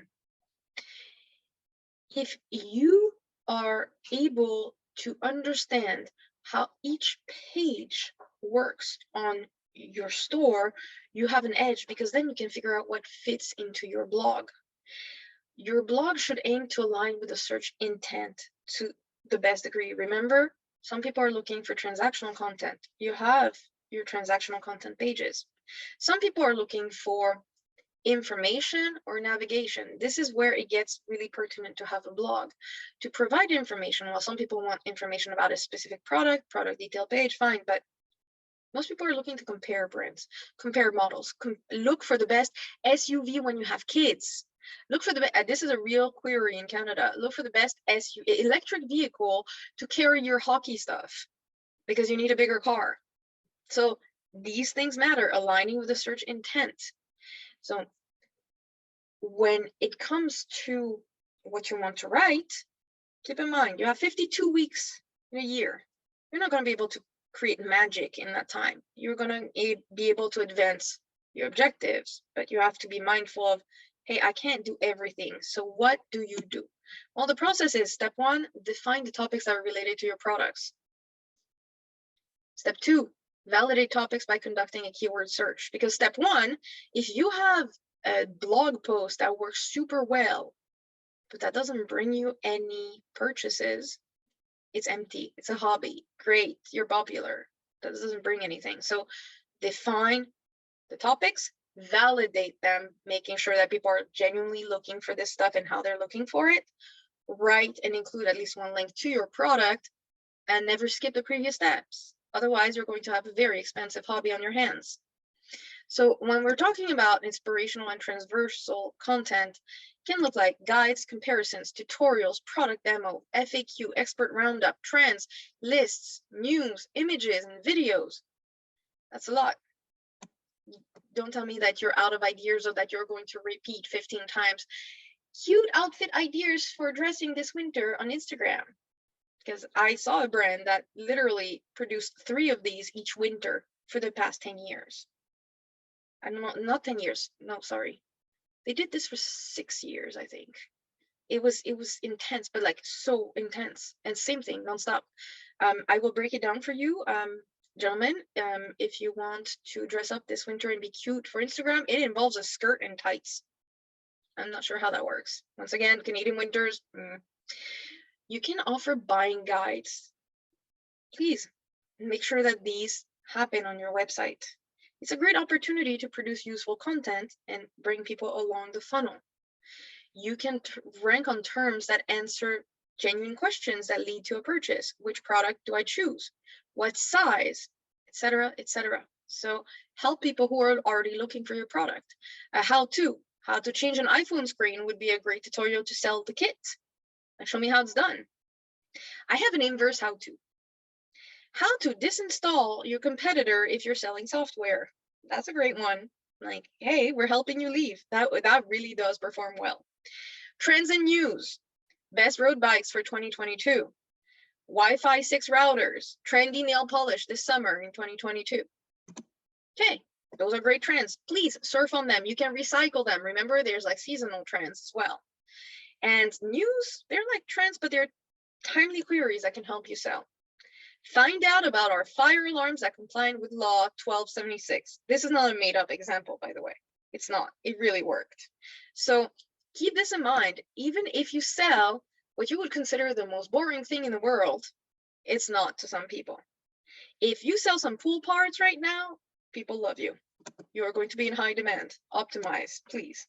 If you are able to understand how each page works on your store, you have an edge, because then you can figure out what fits into your blog. Your blog should aim to align with the search intent to the best degree. Remember, some people are looking for transactional content. You have your transactional content pages. Some people are looking for information or navigation. This is where it gets really pertinent to have a blog to provide information. While some people want information about a specific product detail page, fine, but most people are looking to compare brands, compare models, look for the best SUV when you have kids. Look for the this is a real query in Canada. Look for the best electric vehicle to carry your hockey stuff. because you need a bigger car. So these things matter, aligning with the search intent. So when it comes to what you want to write, keep in mind, you have 52 weeks in a year. You're not going to be able to create magic in that time. You're going to be able to advance your objectives, but you have to be mindful of, hey, I can't do everything. So what do you do? Well, the process is, step 1, define the topics that are related to your products. Step 2, validate topics by conducting a keyword search. Because step 1, if you have a blog post that works super well, but that doesn't bring you any purchases, it's empty. It's a hobby. Great, you're popular. That doesn't bring anything. So define the topics, validate them, making sure that people are genuinely looking for this stuff and how they're looking for it. Write and include at least one link to your product, and never skip the previous steps. Otherwise, you're going to have a very expensive hobby on your hands. So when we're talking about inspirational and transversal content, it can look like guides, comparisons, tutorials, product demo, FAQ, expert roundup, trends, lists, news, images, and videos. That's a lot. Don't tell me that you're out of ideas or that you're going to repeat 15 times. Cute outfit ideas for dressing this winter on Instagram. Because I saw a brand that literally produced 3 of these each winter for the past 10 years. I don't know, not 10 years. No, sorry. They did this for 6 years, I think. It was intense, but like so intense. And same thing, nonstop. I will break it down for you, gentlemen. If you want to dress up this winter and be cute for Instagram, it involves a skirt and tights. I'm not sure how that works. Once again, Canadian winters. You can offer buying guides. Please make sure that these happen on your website. It's a great opportunity to produce useful content and bring people along the funnel. You can rank on terms that answer genuine questions that lead to a purchase. Which product do I choose? What size? Etc., etc. So help people who are already looking for your product. How to change an iPhone screen would be a great tutorial to sell the kit. Like, show me how it's done. I have an inverse how to. How to disinstall your competitor if you're selling software. That's a great one. Like, hey, we're helping you leave. That really does perform well. Trends and news. Best road bikes for 2022. Wi-Fi 6 routers. Trendy nail polish this summer in 2022. Okay, those are great trends. Please surf on them. You can recycle them. Remember, there's like seasonal trends as well. And news, they're like trends, but they're timely queries that can help you sell. Find out about our fire alarms that comply with law 1276. This is not a made up example, by the way. It's not. It really worked. So keep this in mind. Even if you sell what you would consider the most boring thing in the world, it's not to some people. If you sell some pool parts right now, people love you. You are going to be in high demand. Optimize, please.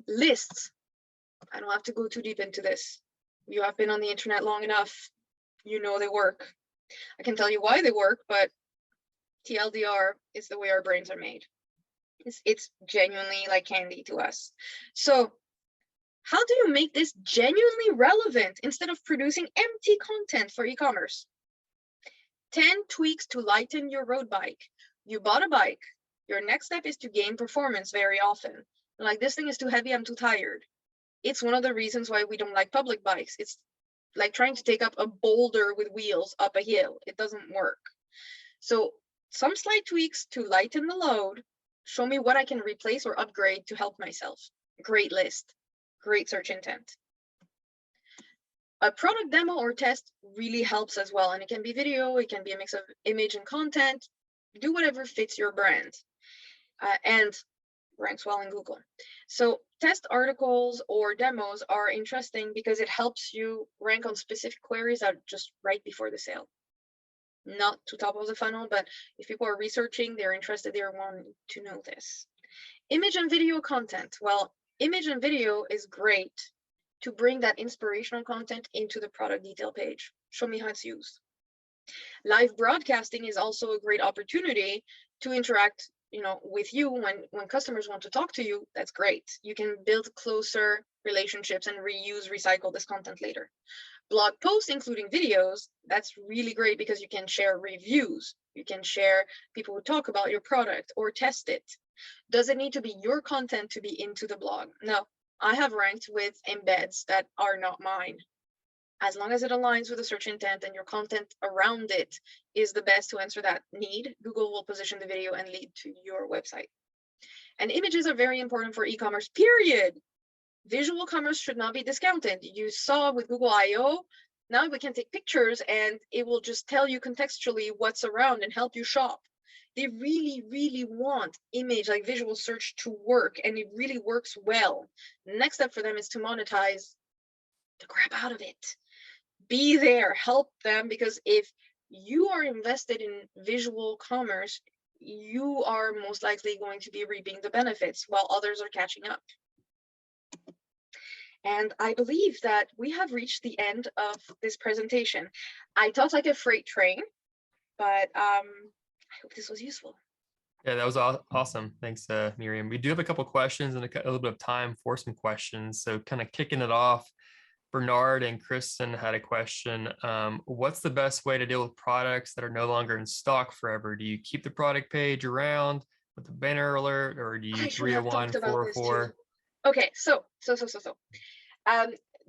Lists. I don't have to go too deep into this. You have been on the internet long enough. You know they work. I can tell you why they work, but TLDR is the way our brains are made. It's genuinely like candy to us. So how do you make this genuinely relevant instead of producing empty content for e-commerce? 10 tweaks to lighten your road bike. You bought a bike. Your next step is to gain performance very often. Like, this thing is too heavy, I'm too tired. It's one of the reasons why we don't like public bikes. It's like trying to take up a boulder with wheels up a hill. It doesn't work. So some slight tweaks to lighten the load. Show me what I can replace or upgrade to help myself. Great list. Great search intent. A product demo or test really helps as well. And it can be video. It can be a mix of image and content. Do whatever fits your brand. And ranks well in Google. So test articles or demos are interesting because it helps you rank on specific queries that are just right before the sale. Not to top of the funnel, but if people are researching, they're interested, they're wanting to know this. Image and video content. Well, image and video is great to bring that inspirational content into the product detail page. Show me how it's used. Live broadcasting is also a great opportunity to interact with you when customers want to talk to you. That's great. You can build closer relationships and recycle this content later. Blog posts including videos, that's really great because you can share reviews. You can share people who talk about your product or test it. Does it need to be your content to be into the blog? No, I have ranked with embeds that are not mine. As long as it aligns with the search intent and your content around it is the best to answer that need, Google will position the video and lead to your website. And images are very important for e-commerce, period. Visual commerce should not be discounted. You saw with Google I/O, now we can take pictures and it will just tell you contextually what's around and help you shop. They really, really want image, like visual search, to work, and it really works well. The next step for them is to monetize the crap out of it. Be there, help them, because if you are invested in visual commerce, you are most likely going to be reaping the benefits while others are catching up. And I believe that we have reached the end of this presentation. I talked like a freight train, but I hope this was useful. Yeah, that was awesome. Thanks, Myriam. We do have a couple questions and a little bit of time for some questions. So kind of kicking it off, Bernard and Kristen had a question. What's the best way to deal with products that are no longer in stock forever? Do you keep the product page around with a banner alert, or do you 301, 404? Okay, so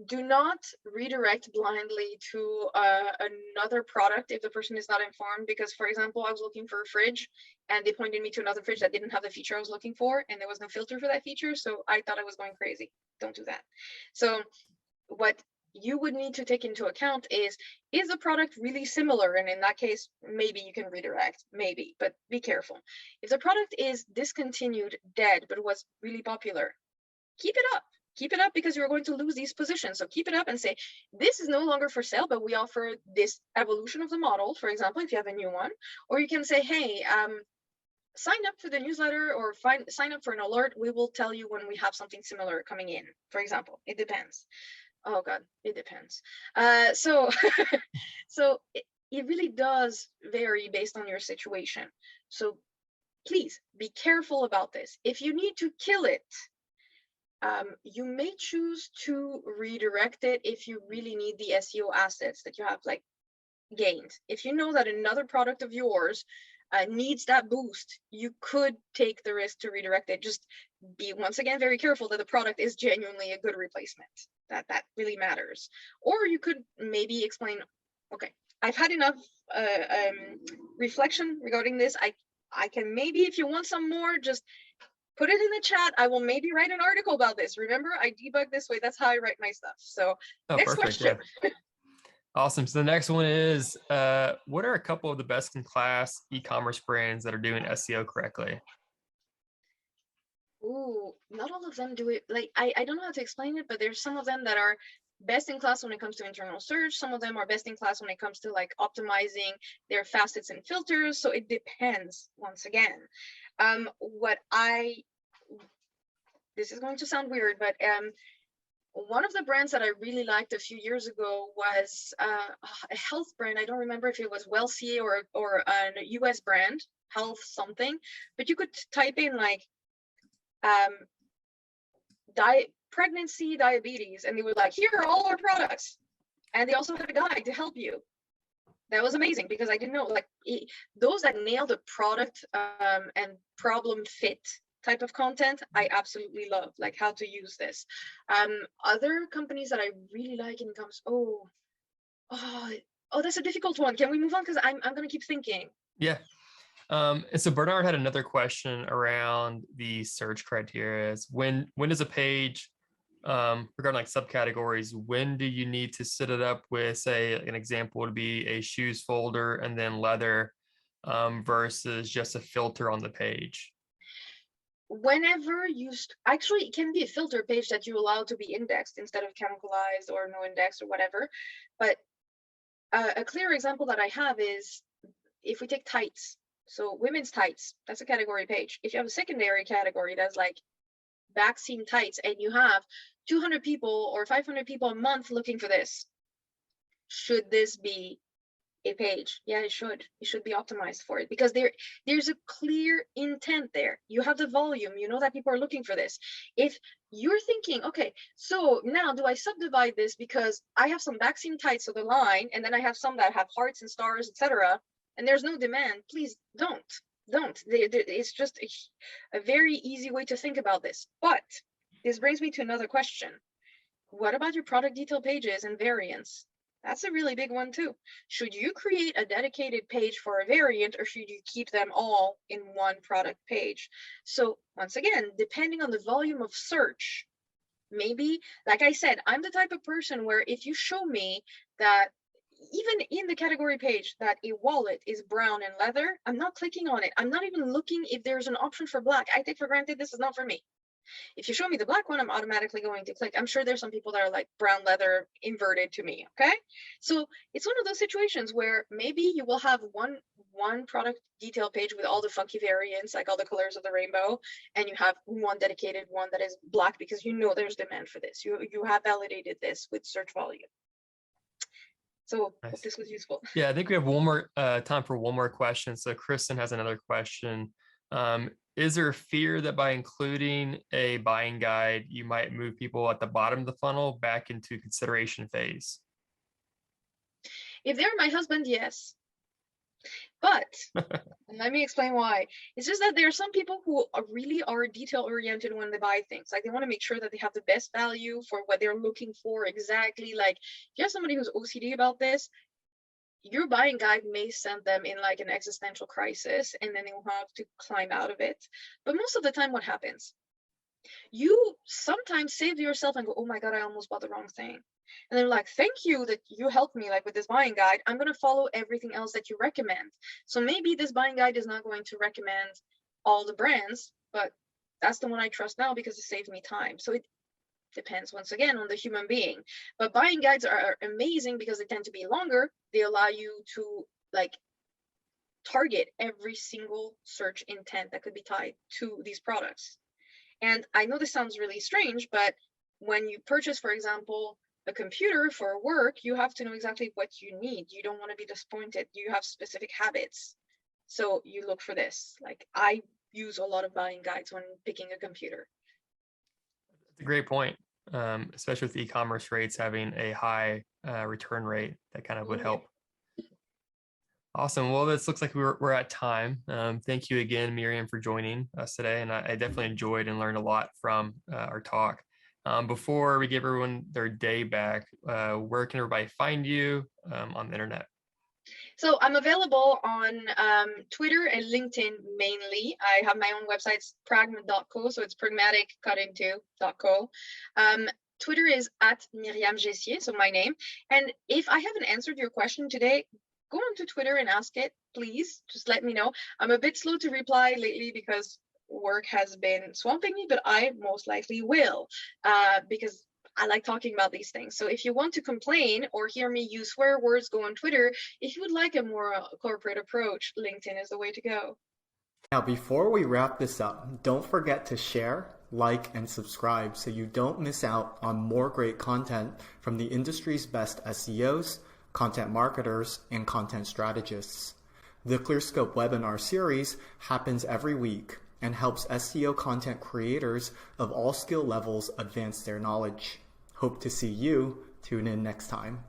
do not redirect blindly to another product if the person is not informed, because, for example, I was looking for a fridge and they pointed me to another fridge that didn't have the feature I was looking for, and there was no filter for that feature, so I thought I was going crazy. Don't do that. So what you would need to take into account is the product really similar? And in that case, maybe you can redirect, maybe, but be careful. If the product is discontinued, dead, but was really popular, keep it up. Keep it up, because you're going to lose these positions. So keep it up and say, this is no longer for sale, but we offer this evolution of the model, for example, if you have a new one. Or you can say, hey, sign up for the newsletter or sign up for an alert. We will tell you when we have something similar coming in, for example. It depends. Oh God, it depends. So it really does vary based on your situation. So please be careful about this. If you need to kill it, you may choose to redirect it if you really need the SEO assets that you have like gained. If you know that another product of yours needs that boost, you could take the risk to redirect it. Just be, once again, very careful that the product is genuinely a good replacement. That really matters. Or you could maybe explain, okay, I've had enough reflection regarding this. I can maybe, if you want some more, just put it in the chat. I will maybe write an article about this. Remember, I debug this way. That's how I write my stuff. So next Perfect, question. Yeah. Awesome. So the next one is, what are a couple of the best in class e-commerce brands that are doing SEO correctly? Ooh, not all of them do it. Like, I don't know how to explain it, but there's some of them that are best in class when it comes to internal search. Some of them are best in class when it comes to like optimizing their facets and filters. So it depends, once again. This is going to sound weird, but one of the brands that I really liked a few years ago was a health brand. I don't remember if it was Wellsie or a US brand, health something, but you could type in like pregnancy, diabetes, and they were like, here are all our products. And they also had a guide to help you. That was amazing, because I didn't know, like, those that nail the product and problem fit type of content, I absolutely love, like how to use this. Other companies that I really like in comes, that's a difficult one. Can we move on? Because I'm going to keep thinking. Yeah. And so Bernard had another question around the search criteria. When does a page, regarding like subcategories, when do you need to set it up with, say, an example would be a shoes folder and then leather versus just a filter on the page? Whenever you actually, it can be a filter page that you allow to be indexed instead of chemicalized or no index or whatever. But a clear example that I have is if we take tights. So women's tights, that's a category page. If you have a secondary category that's like backseam tights and you have 200 people or 500 people a month looking for this, should this be a page. Yeah, it should. It should be optimized for it because there's a clear intent there. You have the volume. You know that people are looking for this. If you're thinking, okay, so now do I subdivide this because I have some backseam tights of the line, and then I have some that have hearts and stars, etc., and there's no demand? Please don't. It's just a very easy way to think about this. But this brings me to another question. What about your product detail pages and variants? That's a really big one too. Should you create a dedicated page for a variant, or should you keep them all in one product page? So once again, depending on the volume of search, maybe, like I said, I'm the type of person where if you show me that even in the category page that a wallet is brown and leather, I'm not clicking on it. I'm not even looking if there's an option for black. I take for granted this is not for me. If you show me the black one, I'm automatically going to click. I'm sure there's some people that are like brown leather inverted to me. Okay. So it's one of those situations where maybe you will have one product detail page with all the funky variants, like all the colors of the rainbow, and you have one dedicated one that is black because you know there's demand for this. You have validated this with search volume. So Nice. hope this was useful. Yeah, I think we have one more time for one more question. So Kristen has another question. Is there a fear that by including a buying guide, you might move people at the bottom of the funnel back into consideration phase? If they're my husband, yes. But let me explain why. It's just that there are some people who really are detail oriented when they buy things. Like they want to make sure that they have the best value for what they're looking for exactly. Like if you have somebody who's OCD about this, your buying guide may send them in like an existential crisis, and then they'll have to climb out of it. But most of the time, what happens? You sometimes say to yourself and go, oh my God, I almost bought the wrong thing. And they're like, thank you that you helped me like with this buying guide. I'm going to follow everything else that you recommend. So maybe this buying guide is not going to recommend all the brands, but that's the one I trust now because it saved me time. So it depends once again on the human being. But buying guides are amazing because they tend to be longer. They allow you to like target every single search intent that could be tied to these products. And I know this sounds really strange, but when you purchase, for example, a computer for work, you have to know exactly what you need. You don't want to be disappointed. You have specific habits. So you look for this. Like I use a lot of buying guides when picking a computer. That's a great point, especially with e-commerce rates having a high return rate. That kind of would help. Awesome. Well, this looks like we're at time. Thank you again, Myriam, for joining us today. And I definitely enjoyed and learned a lot from our talk. Before we give everyone their day back, where can everybody find you on the internet? So I'm available on Twitter and LinkedIn mainly. I have my own website, pragm.co, so it's pragmatic cut into.co. Twitter is at Myriam Jessier, so my name. And if I haven't answered your question today, go onto Twitter and ask it, please. Just let me know. I'm a bit slow to reply lately because work has been swamping me, but I most likely will because I like talking about these things. So if you want to complain or hear me use swear words, go on Twitter. If you would like a more corporate approach, LinkedIn is the way to go. Now, before we wrap this up, don't forget to share, like, and subscribe so you don't miss out on more great content from the industry's best SEOs, content marketers, and content strategists. The ClearScope webinar series happens every week and helps SEO content creators of all skill levels advance their knowledge. Hope to see you. Tune in next time.